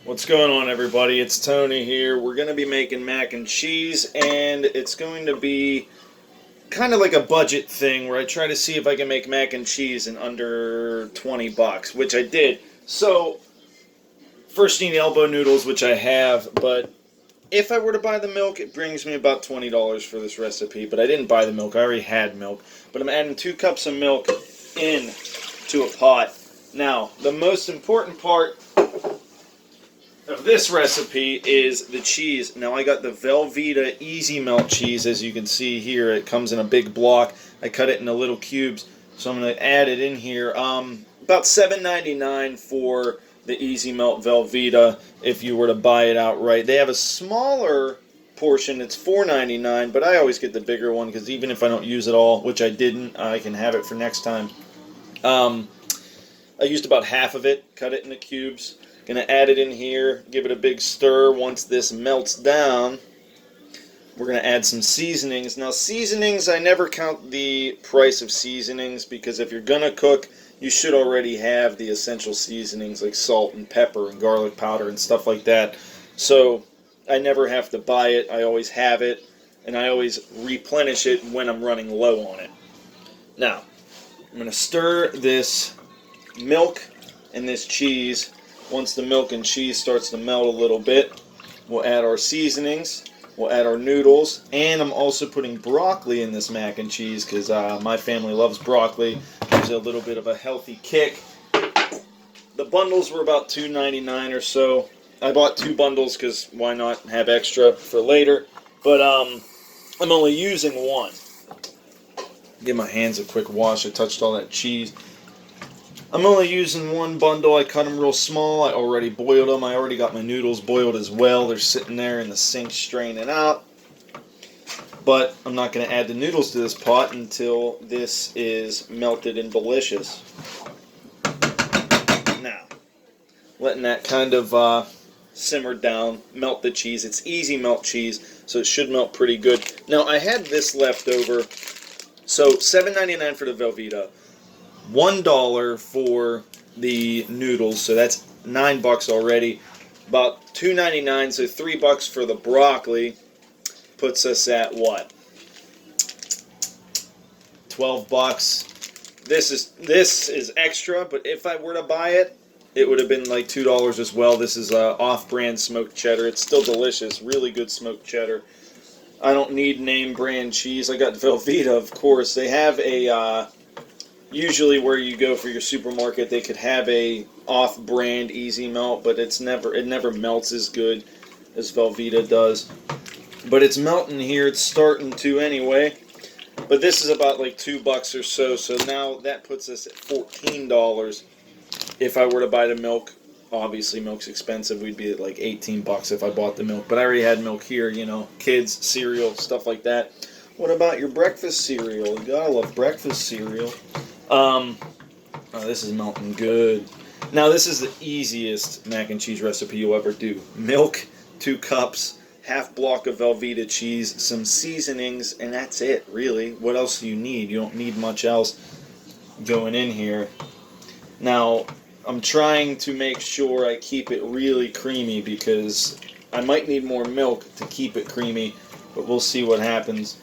What's going on, everybody? It's Tony here. We're going to be making mac and cheese, and it's going to be kind of like a budget thing where I try to see if I can make mac and cheese in under 20 bucks, which I did. So, first need elbow noodles, which I have, but if I were to buy the milk, it brings me about $20 for this recipe, but I didn't buy the milk. I already had milk, but I'm adding 2 cups of milk in to a pot. Now, the most important part of this recipe is the cheese. Now I got the Velveeta Easy Melt cheese, as you can see here. It comes in a big block. I cut it into little cubes, so I'm going to add it in here. About $7.99 for the Easy Melt Velveeta if you were to buy it outright. They have a smaller portion. It's $4.99, but I always get the bigger one because even if I don't use it all, which I didn't, I can have it for next time. I used about half of it, cut it into cubes. Gonna add it in here, give it a big stir. Once this melts down, we're gonna add some seasonings. Now seasonings, I never count the price of seasonings because if you're gonna cook, you should already have the essential seasonings like salt and pepper and garlic powder and stuff like that. So I never have to buy it, I always have it, and I always replenish it when I'm running low on it. Now, I'm gonna stir this milk and this cheese. Once the milk and cheese starts to melt a little bit, we'll add our seasonings, we'll add our noodles, and I'm also putting broccoli in this mac and cheese because my family loves broccoli. Gives it a little bit of a healthy kick. The bundles were about $2.99 or so. I bought 2 bundles because why not have extra for later, but I'm only using 1. Give my hands a quick wash. I touched all that cheese. I'm only using 1 bundle. I cut them real small. I already boiled them. I already got my noodles boiled as well. They're sitting there in the sink straining out. But I'm not going to add the noodles to this pot until this is melted and delicious. Now, letting that kind of simmer down, melt the cheese. It's easy melt cheese, so it should melt pretty good. Now, I had this left over. So, $7.99 for the Velveeta. $1 for the noodles, so that's $9 already. About $2.99, so $3 for the broccoli puts us at what? $12. This is extra, but if I were to buy it, it would have been like $2 as well. This is off-brand smoked cheddar. It's still delicious, really good smoked cheddar. I don't need name brand cheese. I got Velveeta, of course. They have a usually where you go for your supermarket, they could have a off-brand easy melt, but it never melts as good as Velveeta does. But it's melting here. It's starting to anyway. But this is about like $2 or so. So now that puts us at $14. If I were to buy the milk, obviously milk's expensive. We'd be at like $18 if I bought the milk. But I already had milk here, you know, kids, cereal, stuff like that. What about your breakfast cereal? You gotta love breakfast cereal. Oh, this is melting good. Now, this is the easiest mac and cheese recipe you'll ever do. Milk, 2 cups, half block of Velveeta cheese, some seasonings, and that's it, really. What else do you need? You don't need much else going in here. Now, I'm trying to make sure I keep it really creamy because I might need more milk to keep it creamy, but we'll see what happens.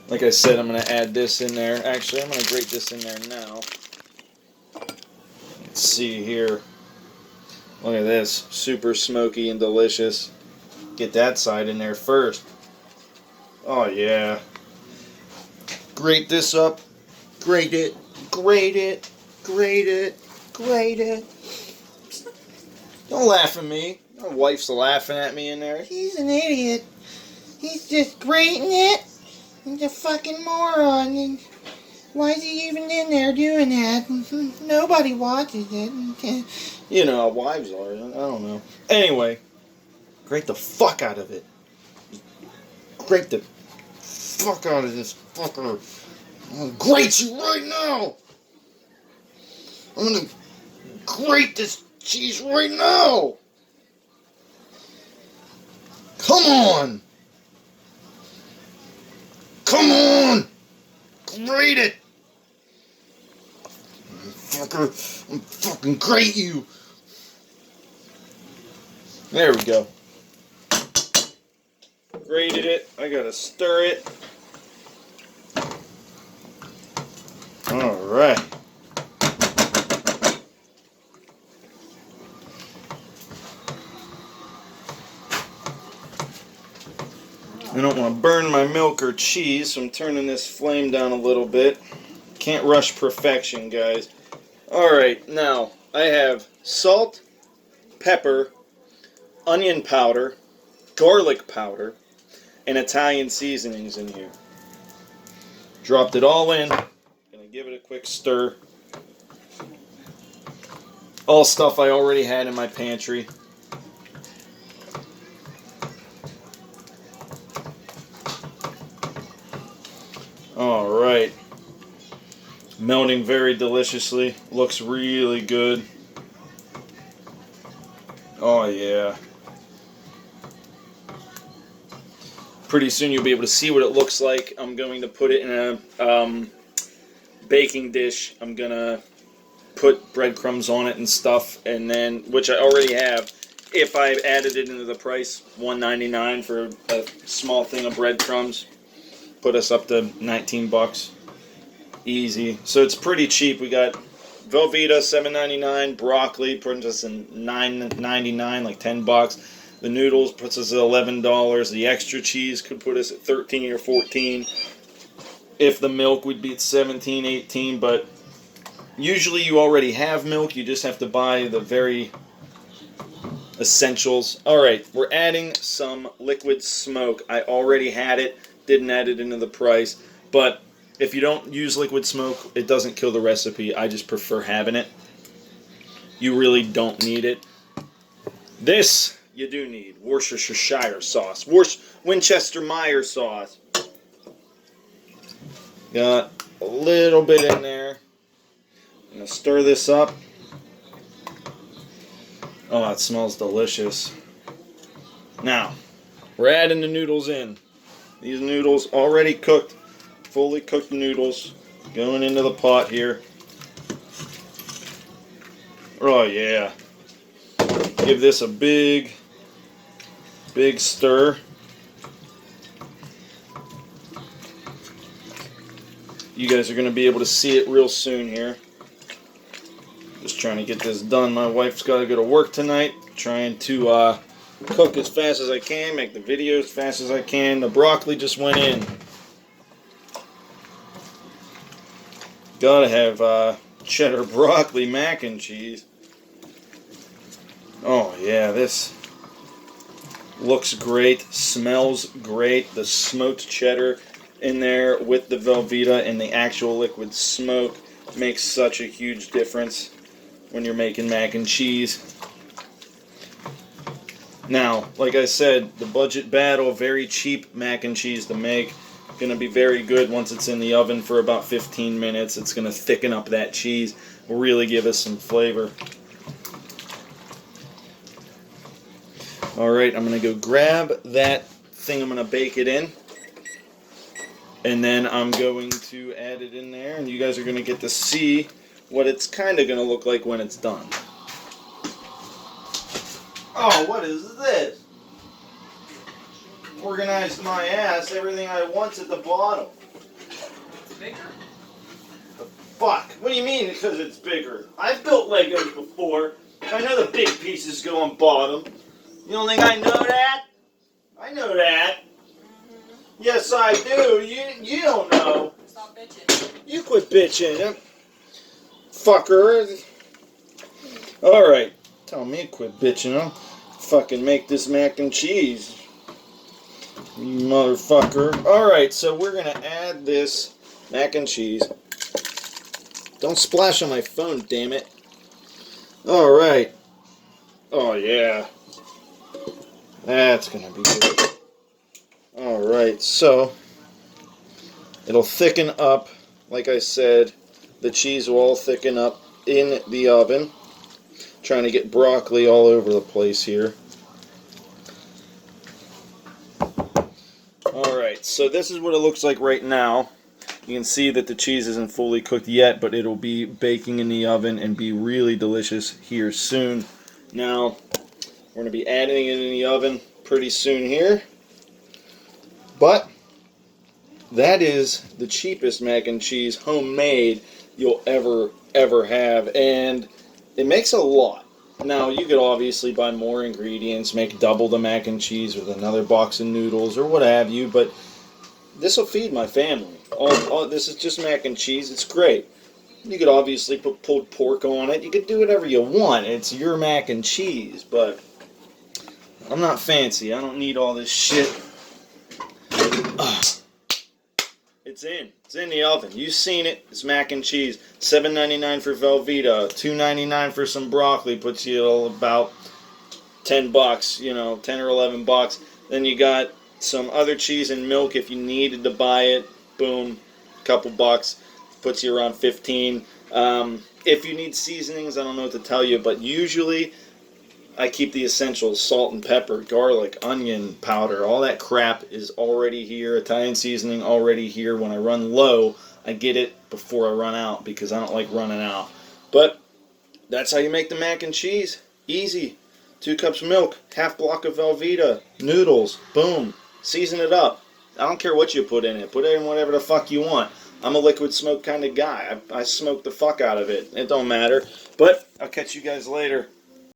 Like I said, I'm going to add this in there. Actually, I'm going to grate this in there now. Let's see here. Look at this. Super smoky and delicious. Get that side in there first. Oh, yeah. Grate this up. Grate it. Grate it. Grate it. Grate it. Don't laugh at me. My wife's laughing at me in there. He's an idiot. He's just grating it. He's a fucking moron, and why is he even in there doing that? Nobody watches it. You know how wives are, I don't know. Anyway, grate the fuck out of it. Grate the fuck out of this fucker. I'm gonna grate you right now. I'm gonna grate this cheese right now. Come on. Come on! Grate it! Fucker, I'm fucking grate you! There we go. Grated it. I gotta stir it. Alright. I don't want to burn my milk or cheese, so I'm turning this flame down a little bit. Can't rush perfection, guys. Alright, now I have salt, pepper, onion powder, garlic powder, and Italian seasonings in here. Dropped it all in. Gonna give it a quick stir. All stuff I already had in my pantry. Alright. Melting very deliciously. Looks really good. Oh yeah. Pretty soon you'll be able to see what it looks like. I'm going to put it in a baking dish. I'm going to put breadcrumbs on it and stuff, and then, which I already have. If I added it into the price, $1.99 for a small thing of breadcrumbs, put us up to 19 bucks. Easy. So it's pretty cheap. We got velveta, $7.99, broccoli puts us in $9.99, like 10 bucks. The noodles puts us at $11. The extra cheese could put us at 13 or 14. If the milk would be at 17, 18, but usually you already have milk. You just have to buy the very essentials. Alright, we're adding some liquid smoke. I already had it. Didn't add it into the price. But if you don't use liquid smoke, it doesn't kill the recipe. I just prefer having it. You really don't need it. This you do need. Worcestershire sauce. Winchester-Meyer sauce. Got a little bit in there. I'm going to stir this up. Oh, it smells delicious. Now, we're adding the noodles in. These noodles already cooked. Fully cooked noodles. Going into the pot here. Oh, yeah. Give this a big stir. You guys are going to be able to see it real soon here. Just trying to get this done. My wife's got to go to work tonight. Trying to cook as fast as I can. Make the video as fast as I can. The broccoli just went in. Gotta have cheddar broccoli mac and cheese. Oh yeah, this looks great, smells great. The smoked cheddar in there with the Velveeta and the actual liquid smoke makes such a huge difference when you're making mac and cheese. Now, like I said, the budget battle, very cheap mac and cheese to make. Going to be very good once it's in the oven for about 15 minutes. It's going to thicken up that cheese, really give us some flavor. Alright, I'm going to go grab that thing I'm going to bake it in. And then I'm going to add it in there, and you guys are going to get to see what it's kind of going to look like when it's done. Oh, what is this? Organized my ass. Everything I want's at the bottom. It's bigger? The fuck? What do you mean because it's bigger? I've built Legos before. I know the big pieces go on bottom. You don't think I know that? I know that. Yes, I do. You don't know. Stop bitching. You quit bitching. Fucker. Alright. Tell me to quit bitching. I'll fucking make this mac and cheese. You motherfucker. Alright, so we're going to add this mac and cheese. Don't splash on my phone, damn it. Alright. Oh, yeah. That's going to be good. Alright, so it'll thicken up. Like I said, the cheese will all thicken up in the oven. Trying to get broccoli all over the place here. Alright, so this is what it looks like right now. You can see that the cheese isn't fully cooked yet, but it'll be baking in the oven and be really delicious here soon. Now, We're going to be adding it in the oven pretty soon here. But that is the cheapest mac and cheese homemade you'll ever have, and it makes a lot. Now, you could obviously buy more ingredients, make double the mac and cheese with another box of noodles or what have you, but this will feed my family. This is just mac and cheese. It's great. You could obviously put pulled pork on it. You could do whatever you want. It's your mac and cheese, but I'm not fancy. I don't need all this shit. Ugh. It's in the oven. You've seen it. It's mac and cheese. $7.99 for Velveeta. $2.99 for some broccoli. Puts you at about $10. 10 or $11. Then you got some other cheese and milk if you needed to buy it. Boom, couple bucks. Puts you around 15. If you need seasonings, I don't know what to tell you, but usually I keep the essentials: salt and pepper, garlic, onion powder. All that crap is already here. Italian seasoning already here. When I run low, I get it before I run out because I don't like running out. But that's how you make the mac and cheese. Easy. 2 cups of milk, half block of Velveeta, noodles, boom. Season it up. I don't care what you put in it. Put it in whatever the fuck you want. I'm a liquid smoke kind of guy. I smoke the fuck out of it. It don't matter. But I'll catch you guys later.